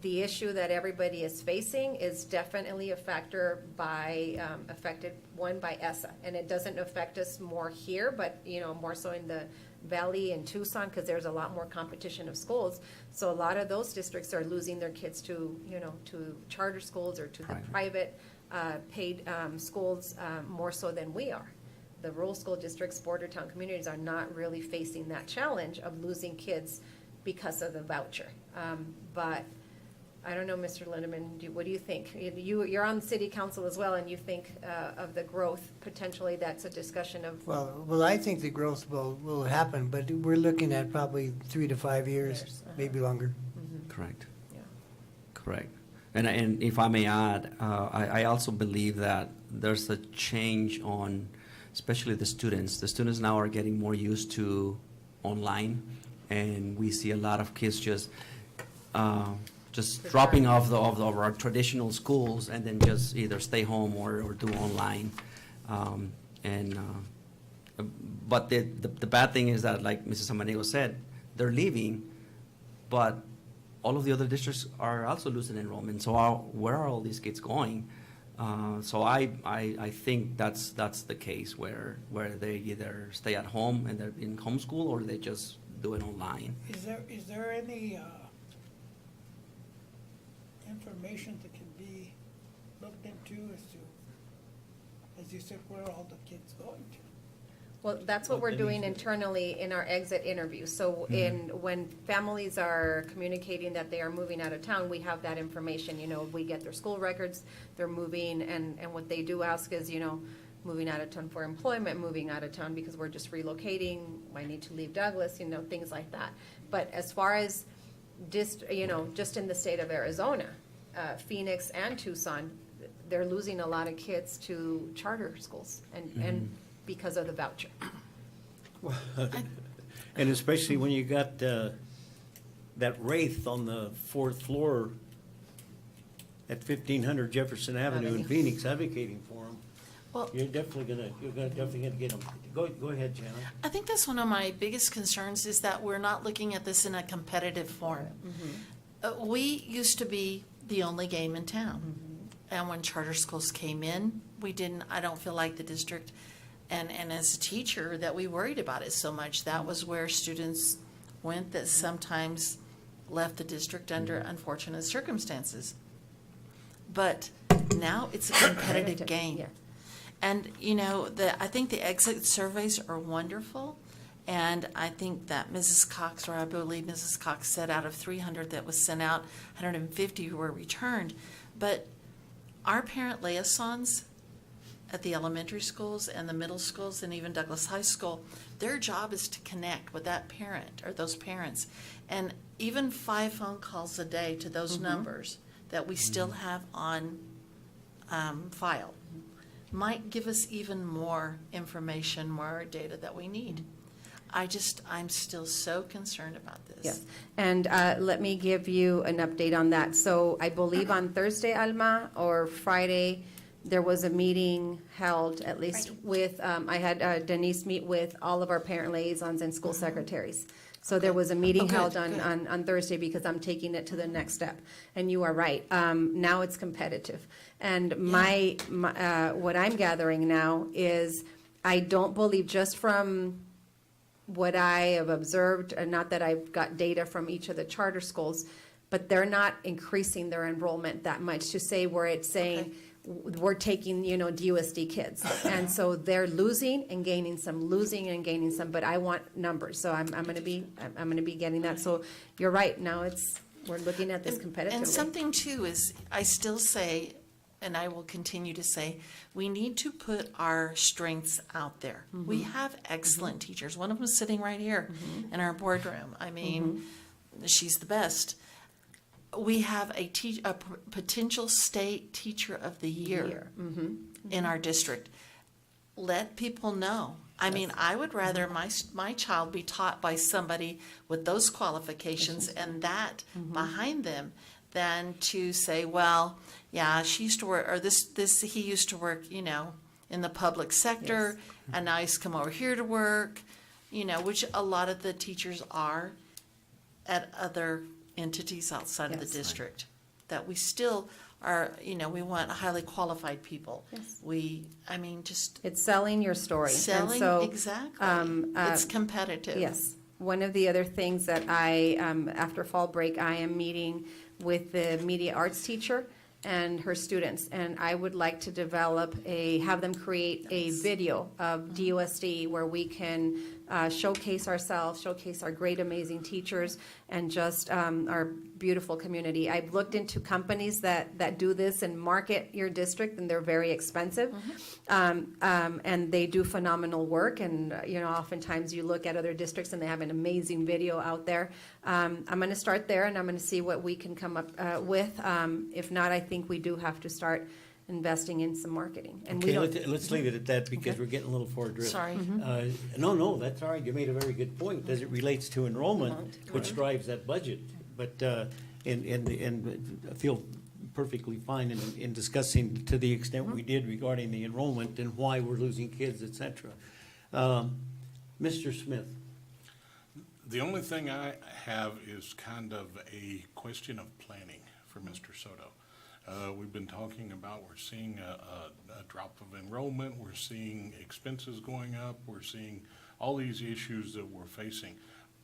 the issue that everybody is facing is definitely a factor affected by ESSA. And it doesn't affect us more here, but, more so in the Valley and Tucson, because there's a lot more competition of schools. So a lot of those districts are losing their kids to, to charter schools or to the private paid schools more so than we are. The rural school districts, border town communities are not really facing that challenge of losing kids because of the voucher. But I don't know, Mr. Lindeman, what do you think? You're on city council as well, and you think of the growth, potentially that's a discussion of. Well, I think the growth will happen, but we're looking at probably 3 to 5 years, maybe longer. Correct. Yeah. Correct. And if I may add, I also believe that there's a change on, especially the students. The students now are getting more used to online, and we see a lot of kids just dropping off of our traditional schools and then just either stay home or do online. But the bad thing is that, like Mrs. Samaniego said, they're leaving, but all of the other districts are also losing enrollment. So where are all these kids going? So I think that's the case where they either stay at home and they're in homeschool, or they just do it online. Is there any information that can be looked into as you said, where are all the kids going to? Well, that's what we're doing internally in our exit interview. So when families are communicating that they are moving out of town, we have that information. We get their school records, they're moving, and what they do ask is, moving out of town for employment, moving out of town because we're just relocating, I need to leave Douglas, things like that. But as far as just in the state of Arizona, Phoenix and Tucson, they're losing a lot of kids to charter schools and because of the voucher. And especially when you got that Wraith on the 4th floor at 1500 Jefferson Avenue in Phoenix advocating for them. Well, You're definitely gonna get them. Go ahead, Jana. I think that's one of my biggest concerns, is that we're not looking at this in a competitive form. We used to be the only game in town. And when charter schools came in, I don't feel like the district, and as a teacher, that we worried about it so much. That was where students went that sometimes left the district under unfortunate circumstances. But now it's a competitive game. Yeah. And, you know, I think the exit surveys are wonderful. And I think that Mrs. Cox, or I believe Mrs. Cox said out of 300 that was sent out, 150 were returned. But our parent liaisons at the elementary schools and the middle schools and even Douglas High School, their job is to connect with that parent or those parents. And even 5 phone calls a day to those numbers that we still have on file might give us even more information, more data that we need. I'm still so concerned about this. Yes, and let me give you an update on that. So I believe on Thursday, Alma, or Friday, there was a meeting held, at least with, I had Denise meet with all of our parent liaisons and school secretaries. So there was a meeting good, held good. on Thursday because I'm taking it to the next step. And you are right, now it's competitive. And what I'm gathering now is, I don't believe, just from what I have observed, and not that I've got data from each of the charter schools, but they're not increasing their enrollment that much to say where it's saying, we're taking, DUSD kids. And so they're losing and gaining some, but I want numbers. So I'm going to be getting that. So you're right. Now we're looking at this competitively. And something too is, I still say, and I will continue to say, we need to put our strengths out there. We have excellent teachers. One of them is sitting right here in our boardroom. I mean, she's the best. We have a potential state teacher of the year in our district. Let people know. I mean, I would rather my child be taught by somebody with those qualifications and that behind them than to say, well, yeah, she used to work, or he used to work, in the public sector, and now he's come over here to work, which a lot of the teachers are at other entities outside of the Yes. district. That we still are, we want highly qualified people. Yes. Just It's selling your story. And selling, so, exactly. It's competitive. yes. One of the other things that I, after fall break, I am meeting with the media arts teacher and her students, and I would like to have them create a video of DUSD where we can showcase ourselves, showcase our great, amazing teachers, and just our beautiful community. I've looked into companies that do this and market your district, and they're very expensive, and they do phenomenal work. And oftentimes you look at other districts and they have an amazing video out there. I'm going to start there, and I'm going to see what we can come up with. If not, I think we do have to start investing in some marketing. And we Okay, don't. let's leave it at that because we're getting a little far adrift. Sorry. No, that's all right. You made a very good point as it relates to enrollment, which drives that budget. But, and I feel perfectly fine in discussing to the extent we did regarding the enrollment and why we're losing kids, et cetera. Mr. Smith. The only thing I have is kind of a question of planning for Mr. Soto. We've been talking about, we're seeing a drop of enrollment, we're seeing expenses going up, we're seeing all these issues that we're facing.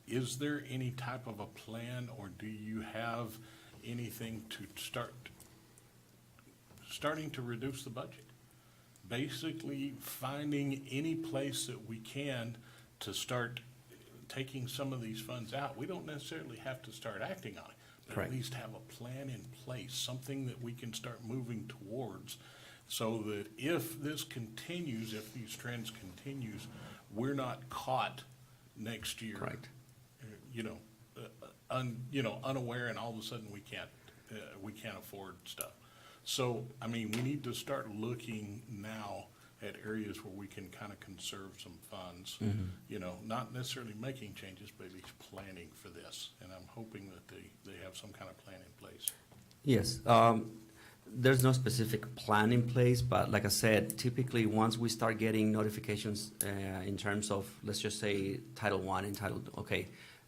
Is there any type of a plan, or do you have anything to starting to reduce the budget? Basically, finding any place that we can to start taking some of these funds out. We don't necessarily have to start acting on it, but Correct. at least have a plan in place, something that we can start moving towards, so that if this continues, if these trends continues, we're not caught next year. Correct. Unaware, and all of a sudden we can't afford stuff. So, we need to start looking now at areas where we can kind of conserve some funds. Not necessarily making changes, but at least planning for this. And I'm hoping that they have some kind of plan in place. Yes, there's no specific plan in place, but like I said, typically once we start getting notifications in terms of, let's just say, Title I entitled, okay,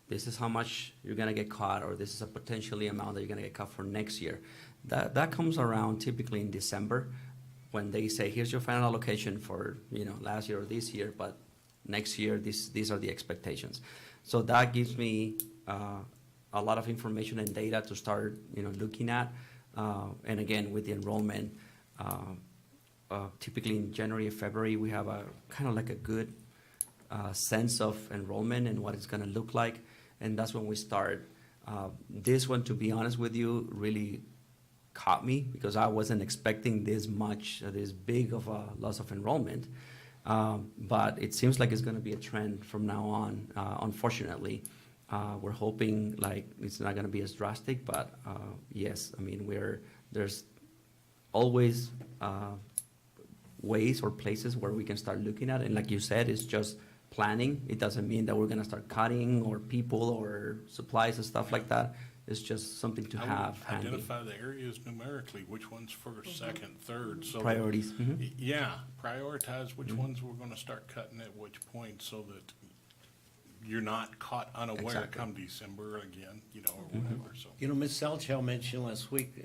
this is how much you're gonna get caught, or this is a potentially amount that you're gonna get caught for next year. That comes around typically in December, when they say, here's your final allocation for last year or this year, but next year these are the expectations. So that gives me a lot of information and data to start, looking at. And again, with the enrollment, typically in January or February, we have a kind of like a good sense of enrollment and what it's going to look like, and that's when we start. This one, to be honest with you, really caught me because I wasn't expecting this much, this big of a loss of enrollment. But it seems like it's going to be a trend from now on, unfortunately. We're hoping like it's not going to be as drastic, but yes, I mean, there's always ways or places where we can start looking at it. And like you said, it's just planning. It doesn't mean that we're going to start cutting or people or supplies and stuff like that. It's just something to I would have handy. identify the areas numerically, which one's first, second, third, so. Priorities. Mhm. Yeah, prioritize which ones we're gonna start cutting at which point, so that you're not caught unaware Exactly. come December again, or whatever, so. Ms. Salchow mentioned last week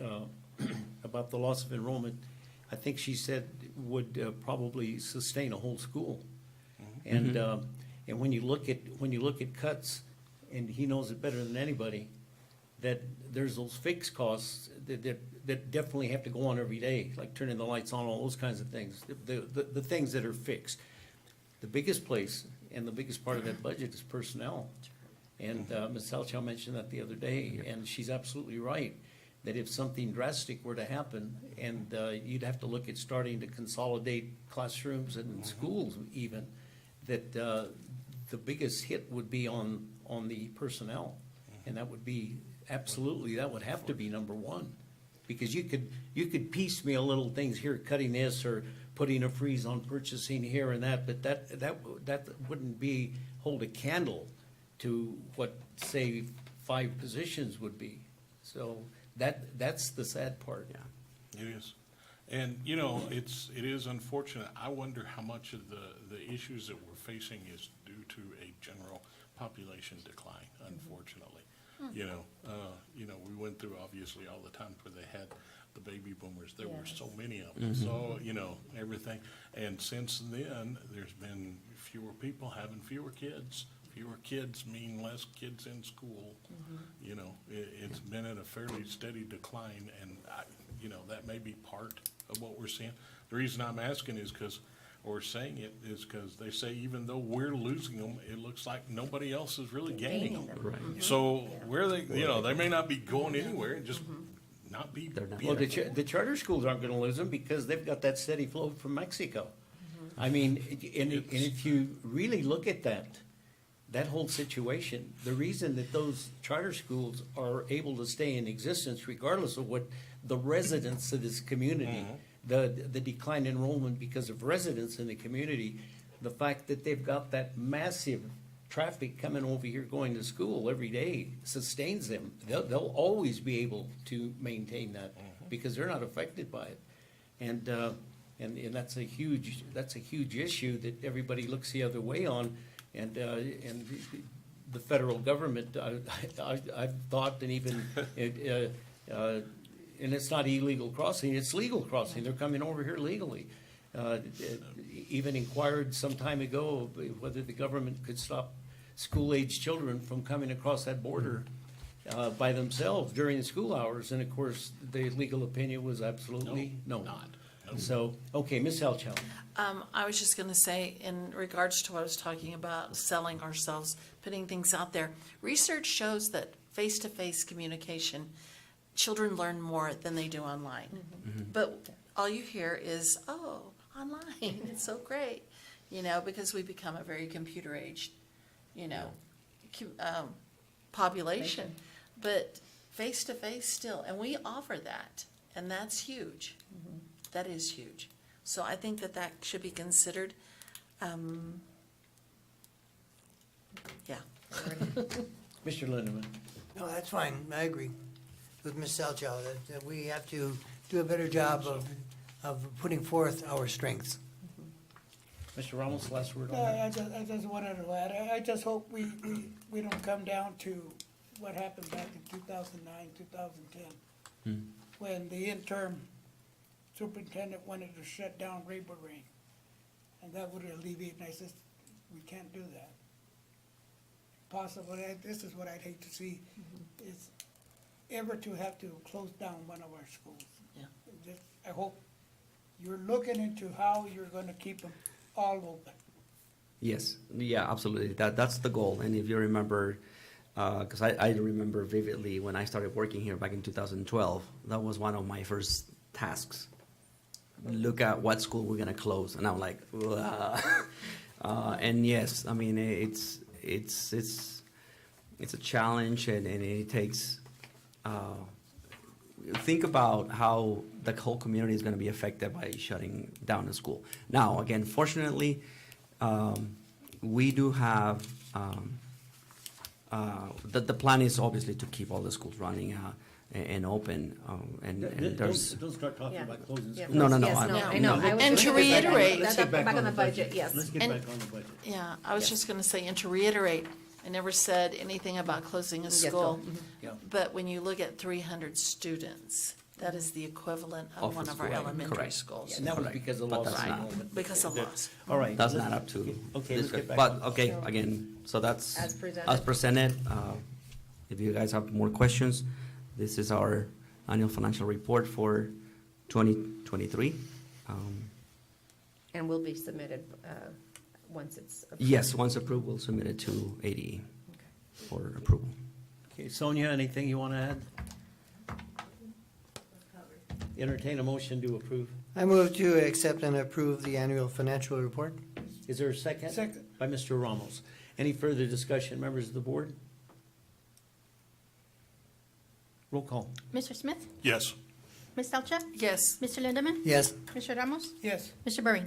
about the loss of enrollment. I think she said would probably sustain a whole school. And when you look at cuts, and he knows it better than anybody, that there's those fixed costs that definitely have to go on every day, like turning the lights on, all those kinds of things, the things that are fixed. The biggest place and the biggest part of that budget is personnel. And Ms. Salchow mentioned that the other day, and she's absolutely right, that if something drastic were to happen, and you'd have to look at starting to consolidate classrooms and schools even, that the biggest hit would be on the personnel. And that would be, absolutely, that would have to be number one. Because you could piecemeal little things here, cutting this or putting a freeze on purchasing here and that, but that wouldn't hold a candle to what, say, 5 positions would be. So that's the sad part. Yeah. It is. And, it is unfortunate. I wonder how much of the issues that we're facing is due to a general population decline, unfortunately. We went through obviously all the time where they had the baby boomers. There were so many of them. So, everything. And since then, there's been fewer people having fewer kids. Fewer kids mean less kids in school. It's been at a fairly steady decline, and that may be part of what we're seeing. The reason I'm asking is saying it is because they say even though we're losing them, it looks like nobody else is really gaining them. Right. So where they may not be going anywhere, and just not be. They're not. Well, the charter schools aren't gonna lose them because they've got that steady flow from Mexico. I mean, and if you really look at that whole situation, the reason that those charter schools are able to stay in existence regardless of what the residents of this community, the decline in enrollment because of residents in the community, the fact that they've got that massive traffic coming over here going to school every day sustains them. They'll always be able to maintain that because they're not affected by it. And that's a huge issue that everybody looks the other way on. And the federal government, I've thought, and even, and it's not illegal crossing, it's legal crossing. They're coming over here legally. Even inquired some time ago whether the government could stop school-age children from coming across that border by themselves during the school hours. And of course, the legal opinion was absolutely no. So, okay, Ms. Salchow. I was just going to say, in regards to what I was talking about, selling ourselves, putting things out there, research shows that face-to-face communication, children learn more than they do online. But all you hear is, oh, online, it's so great, because we become a very computer-aged, population. But face-to-face still, and we offer that, and that's huge. That is huge. So I think that should be considered. Yeah. Mr. Lindeman. No, that's fine, I agree with Ms. Salchow, that we have to do a better job of putting forth our strengths. Mr. Ramos, last word on that? I just wanted to add, I just hope we don't come down to what happened back in 2009, 2010, when the interim superintendent wanted to shut down Rainbow Rain, and that would alleviate, and I said, we can't do that. possible, and this is what I'd hate to see, is ever to have to close down one of our schools. Yeah. I hope you're looking into how you're gonna keep them all open. Yes, yeah, absolutely. That's the goal. And if you remember, because I remember vividly when I started working here back in 2012, that was one of my first tasks. Look at what school we're gonna close, and I'm like, and yes, I mean it's a challenge, and it takes. Think about how the whole community is going to be affected by shutting down a school. Now, again, fortunately, we do have, the plan is obviously to keep all the schools running and open, and there's. Don't start talking Yeah. about closing Yeah. schools. No, Yes, I know. I was And gonna to get back on- reiterate- Let's get back on the budget, yes. Let's get And- back on the budget. Yeah, I was Yes. just gonna say, and to reiterate, I never said anything about closing a Yes, school. no. Yeah. But when you look at 300 students, that is the equivalent of Of one a of our school, elementary correct. schools. And that was Correct. because of But loss that's of not- enrollment. Because of loss. All right. That's let's- not up to. Okay, this let's get guy. back But, on. okay, again, so that's. As presented. As presented, if you guys have more questions, this is our annual financial report for 2023. And will be submitted once it's approved. Yes, once approved, we'll submit it to ADE for approval. Okay, Sonia, anything you want to add? Entertain a motion to approve. I move to accept and approve the annual financial report. Is there a second? Second. By Mr. Ramos. Any further discussion, members of the board? Roll call. Mr. Smith? Yes. Ms. Elcha? Yes, Mr. Lindemann? Yes. Mr. Ramos? Yes, Mr. Burry?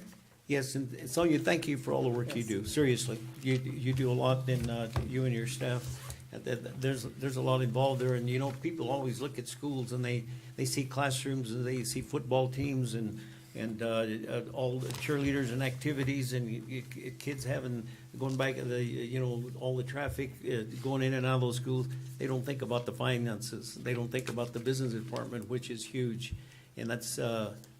Yes, and Sonia, thank you for all the work you do, seriously. You do a lot, and you and your staff. There's a lot involved there, and you know, people always look at schools and they see classrooms and they see football teams and all the cheerleaders and activities and kids going back to all the traffic going in and out of those schools. They don't think about the finances. They don't think about the business department, which is huge. And that's,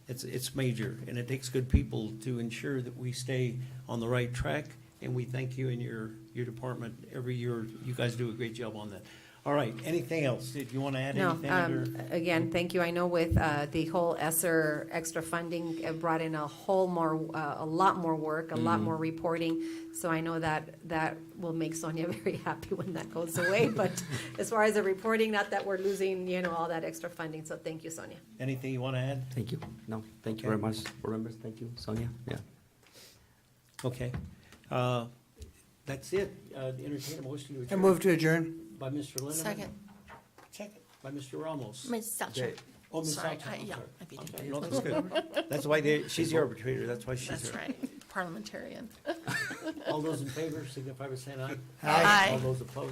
it's major, and it takes good people to ensure that we stay on the right track. And we thank you and your department every year. You guys do a great job on that. All right, anything else? Did you want to add No, anything? or- again, thank you. I know with the whole ESSER extra funding, it brought in a lot more work, a lot more reporting. So I know that will make Sonia very happy when that goes away. But as far as the reporting, not that we're losing, all that extra funding. So thank you, Sonia. Anything you want to add? Thank you. No, thank you Okay. very much, board members. Thank you, Sonia. Yeah. Okay. That's it. Entertain a motion to I adjourn. move to adjourn. By Mr. Lindemann. second. second. By Mr. Ramos. Ms. Elcha? Okay. Oh, Ms. Sorry, Salcha, I'm yeah, sorry. I beat I'm you. sorry. No, that's good. That's why she's the arbitrator. That's why she's That's here. right, parliamentarian. All those in favor signify by saying aye. Aye. All those opposed?